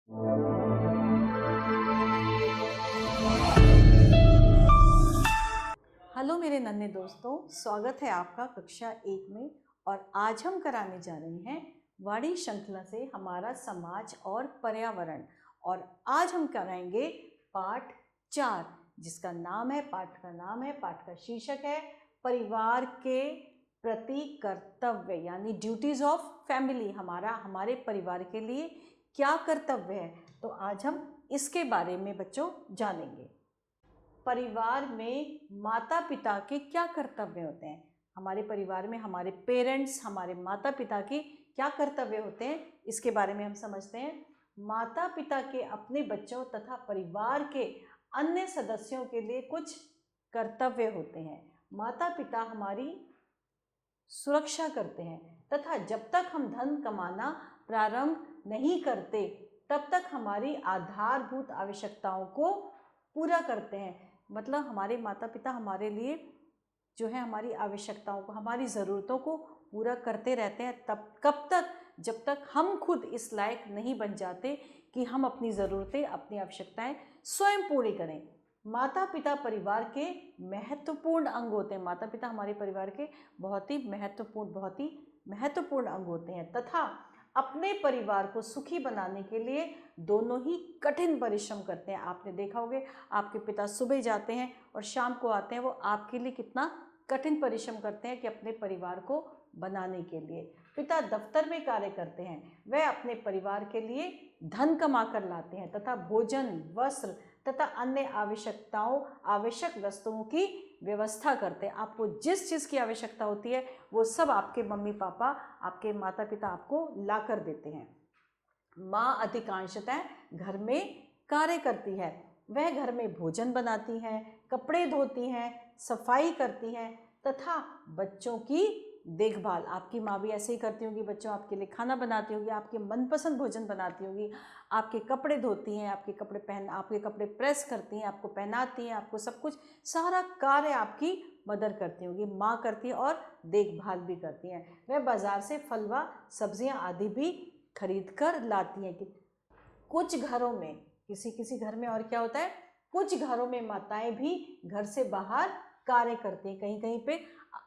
Hello मेरे नन्हे दोस्तों, स्वागत है आपका कक्षा 1 में। और आज हम कराने जा रहे हैं वाणी श्रृंखला से हमारा समाज और पर्यावरण। और आज हम कराएंगे पाठ 4, जिसका नाम है, पाठ का शीर्षक है परिवार के प्रति कर्तव्य, यानी ड्यूटीज ऑफ फैमिली। हमारे परिवार के लिए क्या कर्तव्य है, तो आज हम इसके बारे में बच्चों जानेंगे। परिवार में माता पिता के क्या कर्तव्य होते हैं। हमारे परिवार में हमारे पेरेंट्स, हमारे माता पिता के क्या कर्तव्य होते हैं, इसके बारे में हम समझते हैं। माता पिता के अपने बच्चों तथा परिवार के अन्य सदस्यों के लिए कुछ कर्तव्य होते हैं। माता पिता हमारी सुरक्षा करते हैं तथा जब तक हम धन कमाना प्रारंभ नहीं करते तब तक हमारी आधारभूत आवश्यकताओं को पूरा करते हैं। मतलब हमारे माता पिता हमारे लिए जो है हमारी आवश्यकताओं को, हमारी ज़रूरतों को पूरा करते रहते हैं, कब तक, जब तक हम खुद इस लायक नहीं बन जाते कि हम अपनी ज़रूरतें, अपनी आवश्यकताएं स्वयं पूरी करें। माता पिता परिवार के महत्वपूर्ण अंग होते हैं। माता पिता हमारे परिवार के बहुत ही महत्वपूर्ण अंग होते हैं तथा अपने परिवार को सुखी बनाने के लिए दोनों ही कठिन परिश्रम करते हैं। आपने देखा होगा, आपके पिता सुबह जाते हैं और शाम को आते हैं, वो आपके लिए कितना कठिन परिश्रम करते हैं कि अपने परिवार को बनाने के लिए। पिता दफ्तर में कार्य करते हैं, वह अपने परिवार के लिए धन कमा कर लाते हैं तथा भोजन, वस्त्र तथा अन्य आवश्यक वस्तुओं की व्यवस्था करते हैं। आपको जिस चीज़ की आवश्यकता होती है वो सब आपके मम्मी पापा, आपके माता पिता आपको ला कर देते हैं। माँ अधिकांशतः घर में कार्य करती है। वह घर में भोजन बनाती हैं, कपड़े धोती हैं, सफाई करती हैं तथा बच्चों की देखभाल। आपकी माँ भी ऐसे ही करती होगी, बच्चों आपके लिए खाना बनाती होगी, आपके मनपसंद भोजन बनाती होगी, आपके कपड़े धोती हैं, आपके कपड़े प्रेस करती हैं, आपको पहनाती हैं, आपको सब कुछ, सारा कार्य आपकी मदर करती होगी, माँ करती है और देखभाल भी करती हैं। वह बाज़ार से फल व सब्जियाँ आदि भी खरीद कर लाती हैं। कि कुछ घरों में, किसी घर में और क्या होता है, कुछ घरों में माताएं भी घर से बाहर कार्य करती हैं। कहीं कहीं पे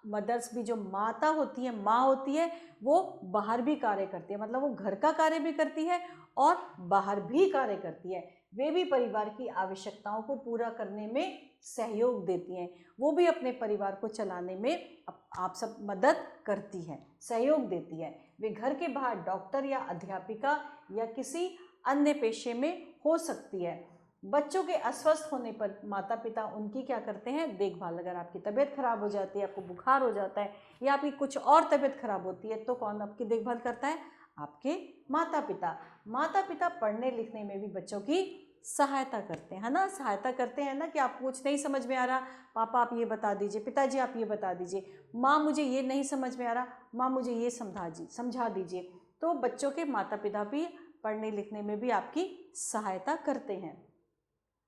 मदर्स भी, जो माता होती है, माँ होती है, वो बाहर भी कार्य करती है। मतलब वो घर का कार्य भी करती है और बाहर भी कार्य करती है। वे भी परिवार की आवश्यकताओं को पूरा करने में सहयोग देती हैं। वो भी अपने परिवार को चलाने में आप सब मदद करती हैं, सहयोग देती है। वे घर के बाहर डॉक्टर या अध्यापिका या किसी अन्य पेशे में हो सकती है। बच्चों के अस्वस्थ होने पर माता पिता उनकी क्या करते हैं, देखभाल। अगर आपकी तबीयत खराब हो जाती है, आपको बुखार हो जाता है या आपकी कुछ और तबीयत खराब होती है, तो कौन आपकी देखभाल करता है, आपके माता पिता। माता पिता पढ़ने लिखने में भी बच्चों की सहायता करते हैं, है ना, सहायता करते हैं ना, कि आपको कुछ नहीं समझ में आ रहा, पापा आप ये बता दीजिए, पिताजी आप ये बता दीजिए, माँ मुझे ये नहीं समझ में आ रहा, माँ मुझे ये समझा दीजिए। तो बच्चों के माता पिता भी पढ़ने लिखने में भी आपकी सहायता करते हैं।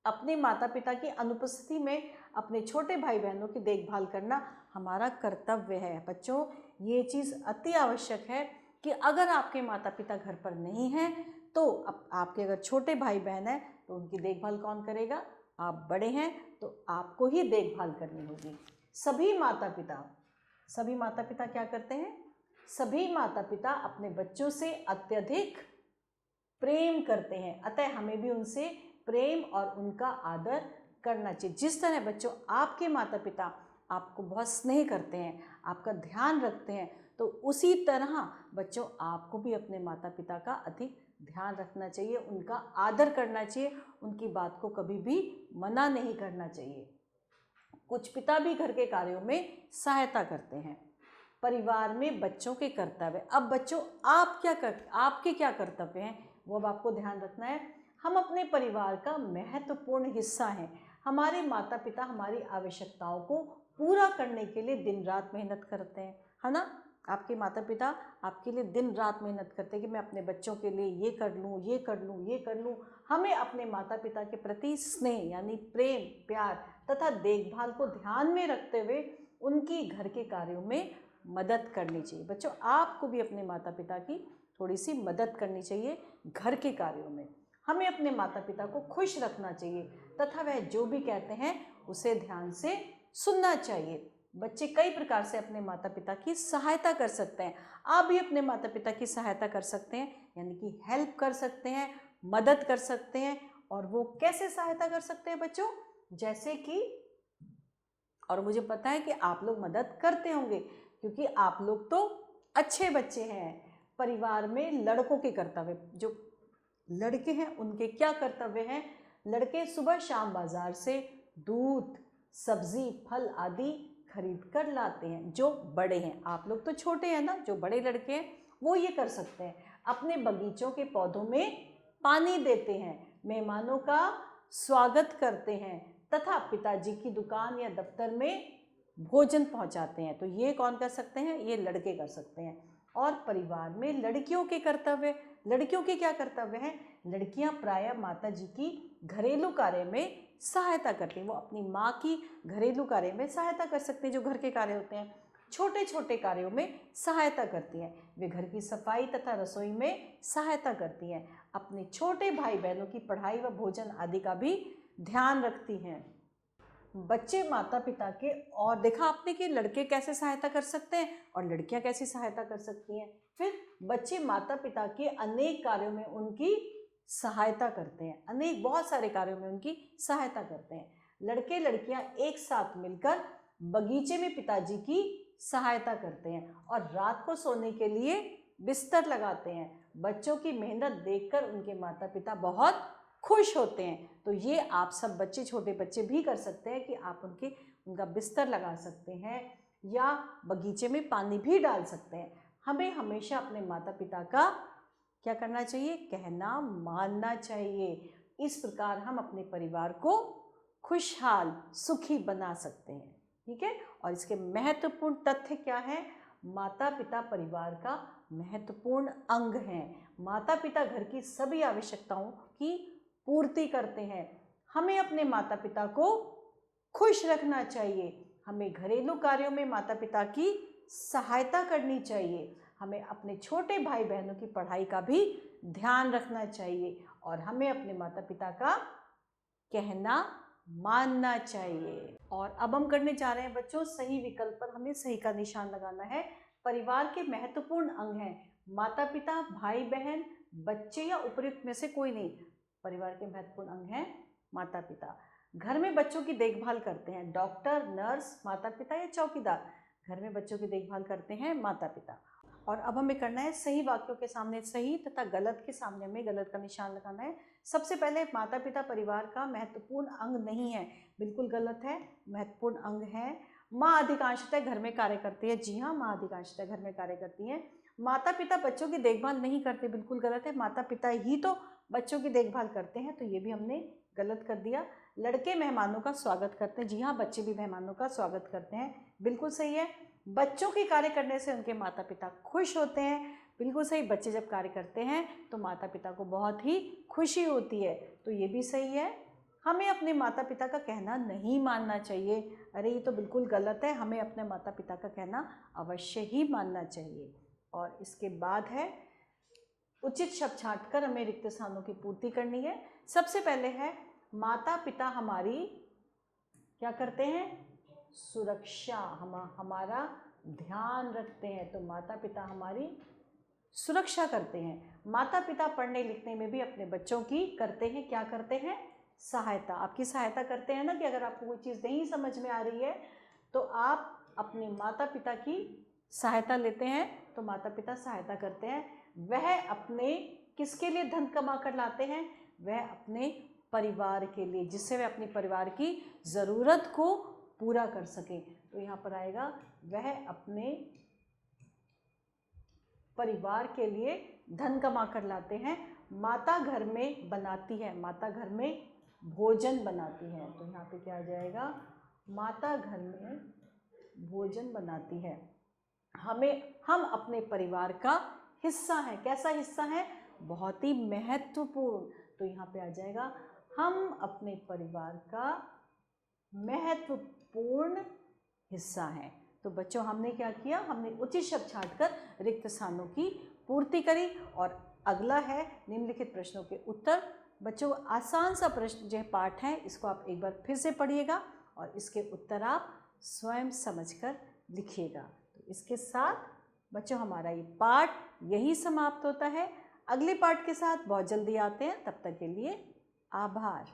अपने माता पिता की अनुपस्थिति में अपने छोटे भाई बहनों की देखभाल करना हमारा कर्तव्य है। बच्चों, ये चीज़ अति आवश्यक है कि अगर आपके माता पिता घर पर नहीं हैं तो आपके अगर छोटे भाई बहन हैं तो उनकी देखभाल कौन करेगा, आप बड़े हैं तो आपको ही देखभाल करनी होगी। सभी माता पिता क्या करते हैं, सभी माता पिता अपने बच्चों से अत्यधिक प्रेम करते हैं, अतः हमें भी उनसे प्रेम और उनका आदर करना चाहिए। जिस तरह बच्चों आपके माता पिता आपको बहुत स्नेह करते हैं, आपका ध्यान रखते हैं, तो उसी तरह बच्चों आपको भी अपने माता पिता का अधिक ध्यान रखना चाहिए, उनका आदर करना चाहिए, उनकी बात को कभी भी मना नहीं करना चाहिए। कुछ पिता भी घर के कार्यों में सहायता करते हैं। परिवार में बच्चों के कर्तव्य। अब बच्चों आपके क्या कर्तव्य हैं, वो अब आपको ध्यान रखना है। हम अपने परिवार का महत्वपूर्ण हिस्सा हैं। हमारे माता पिता हमारी आवश्यकताओं को पूरा करने के लिए दिन रात मेहनत करते हैं, है ना। आपके माता पिता आपके लिए दिन रात मेहनत करते हैं कि मैं अपने बच्चों के लिए ये कर लूँ, ये कर लूँ, ये कर लूँ। हमें अपने माता पिता के प्रति स्नेह यानी प्रेम, प्यार तथा देखभाल को ध्यान में रखते हुए उनकी घर के कार्यों में मदद करनी चाहिए। बच्चों, आपको भी अपने माता पिता की थोड़ी सी मदद करनी चाहिए घर के कार्यों में। हमें अपने माता पिता को खुश रखना चाहिए तथा वह जो भी कहते हैं उसे ध्यान से सुनना चाहिए। बच्चे कई प्रकार से अपने माता पिता की सहायता कर सकते हैं। आप भी अपने माता पिता की सहायता कर सकते हैं, यानी कि हेल्प कर सकते हैं, मदद कर सकते हैं। और वो कैसे सहायता कर सकते हैं बच्चों? जैसे कि, और मुझे पता है कि आप लोग मदद करते होंगे क्योंकि आप लोग तो अच्छे बच्चे हैं। परिवार में लड़कों के कर्तव्य, जो लड़के हैं उनके क्या कर्तव्य हैं? लड़के सुबह शाम बाजार से दूध, सब्जी, फल आदि खरीद कर लाते हैं। जो बड़े हैं, आप लोग तो छोटे हैं ना, जो बड़े लड़के हैं वो ये कर सकते हैं, अपने बगीचों के पौधों में पानी देते हैं, मेहमानों का स्वागत करते हैं तथा पिताजी की दुकान या दफ्तर में भोजन पहुंचाते हैं। तो ये कौन कर सकते हैं? ये लड़के कर सकते हैं। और परिवार में लड़कियों के कर्तव्य, लड़कियों के क्या कर्तव्य हैं? लड़कियां प्रायः माता जी की घरेलू कार्य में सहायता करती हैं। वो अपनी माँ की घरेलू कार्य में सहायता कर सकती हैं, जो घर के कार्य होते हैं, छोटे छोटे कार्यों में सहायता करती हैं। वे घर की सफाई तथा रसोई में सहायता करती हैं। अपने छोटे भाई बहनों की पढ़ाई व भोजन आदि का भी ध्यान रखती हैं। बच्चे माता पिता के, और देखा आपने कि लड़के कैसे सहायता कर सकते हैं और लड़कियां कैसी सहायता कर सकती हैं। फिर बच्चे माता पिता के अनेक कार्यों में उनकी सहायता करते हैं, अनेक बहुत सारे कार्यों में उनकी सहायता करते हैं। लड़के लड़कियां एक साथ मिलकर बगीचे में पिताजी की सहायता करते हैं और रात को सोने के लिए बिस्तर लगाते हैं। बच्चों की मेहनत देखकर उनके माता पिता बहुत खुश होते हैं। तो ये आप सब बच्चे, छोटे बच्चे भी कर सकते हैं कि आप उनका बिस्तर लगा सकते हैं या बगीचे में पानी भी डाल सकते हैं। हमें हमेशा अपने माता पिता का क्या करना चाहिए? कहना मानना चाहिए। इस प्रकार हम अपने परिवार को खुशहाल, सुखी बना सकते हैं। ठीक है। और इसके महत्वपूर्ण तथ्य क्या है? माता पिता परिवार का महत्वपूर्ण अंग हैं। माता पिता घर की सभी आवश्यकताओं की पूर्ति करते हैं। हमें अपने माता पिता को खुश रखना चाहिए। हमें घरेलू कार्यों में माता पिता की सहायता करनी चाहिए। हमें अपने छोटे भाई बहनों की पढ़ाई का भी ध्यान रखना चाहिए और हमें अपने माता पिता का कहना मानना चाहिए। और अब हम करने जा रहे हैं बच्चों सही विकल्प पर हमें सही का निशान लगाना है। परिवार के महत्वपूर्ण अंग हैं माता पिता, भाई बहन, बच्चे या उपयुक्त में से कोई नहीं। परिवार के महत्वपूर्ण अंग हैं माता पिता। घर में बच्चों की देखभाल करते हैं डॉक्टर, नर्स, माता पिता या चौकीदार। घर में बच्चों की देखभाल करते हैं माता पिता। और अब हमें करना है सही वाक्यों के सामने सही तथा गलत के सामने हमें गलत का निशान लगाना है। सबसे पहले माता पिता परिवार का महत्वपूर्ण अंग नहीं है, बिल्कुल गलत है, महत्वपूर्ण अंग है। माँ अधिकांशतः घर में कार्य करती है। जी हाँ, माँ अधिकांशतः घर में कार्य करती है। माता पिता बच्चों की देखभाल नहीं करते, बिल्कुल गलत है, माता पिता ही तो बच्चों की देखभाल करते हैं, तो ये भी हमने गलत कर दिया। लड़के मेहमानों का स्वागत करते हैं। जी हाँ, बच्चे भी मेहमानों का स्वागत करते हैं, बिल्कुल सही है। बच्चों के कार्य करने से उनके माता पिता खुश होते हैं, बिल्कुल सही। बच्चे जब कार्य करते हैं तो माता पिता को बहुत ही खुशी होती है, तो ये भी सही है। हमें अपने माता पिता का कहना नहीं मानना चाहिए। अरे ये तो बिल्कुल गलत है, हमें अपने माता पिता का कहना अवश्य ही मानना चाहिए। और इसके बाद है उचित शब्द छांटकर हमें रिक्त स्थानों की पूर्ति करनी है। सबसे पहले है माता पिता हमारी क्या करते हैं? सुरक्षा, हमारा ध्यान रखते हैं। तो माता पिता हमारी सुरक्षा करते हैं। माता पिता पढ़ने लिखने में भी अपने बच्चों की करते हैं, क्या करते हैं? सहायता। आपकी सहायता करते हैं ना, कि अगर आपको कोई चीज़ नहीं समझ में आ रही है तो आप अपने माता पिता की सहायता लेते हैं, तो माता पिता सहायता करते हैं। वह अपने किसके लिए धन कमा कर लाते हैं? वह अपने परिवार के लिए, जिससे वह अपने परिवार की ज़रूरत को पूरा कर सकें। तो यहाँ पर आएगा वह अपने परिवार के लिए धन कमा कर लाते हैं। माता घर में बनाती है, माता घर में भोजन बनाती है। तो यहाँ पे क्या आ जाएगा? माता घर में भोजन बनाती है। हम अपने परिवार का हिस्सा हैं। कैसा हिस्सा है? बहुत ही महत्वपूर्ण। तो यहाँ पे आ जाएगा हम अपने परिवार का महत्वपूर्ण हिस्सा हैं। तो बच्चों हमने क्या किया? हमने उचित शब्द छांटकर रिक्त स्थानों की पूर्ति करी। और अगला है निम्नलिखित प्रश्नों के उत्तर बच्चों आसान सा प्रश्न जो पाठ है इसको आप एक बार फिर से पढ़िएगा और इसके उत्तर आप स्वयं समझकर लिखिएगा। तो इसके साथ बच्चों हमारा ये पाठ यही समाप्त होता है। अगले पाठ के साथ बहुत जल्दी आते हैं, तब तक के लिए आभार।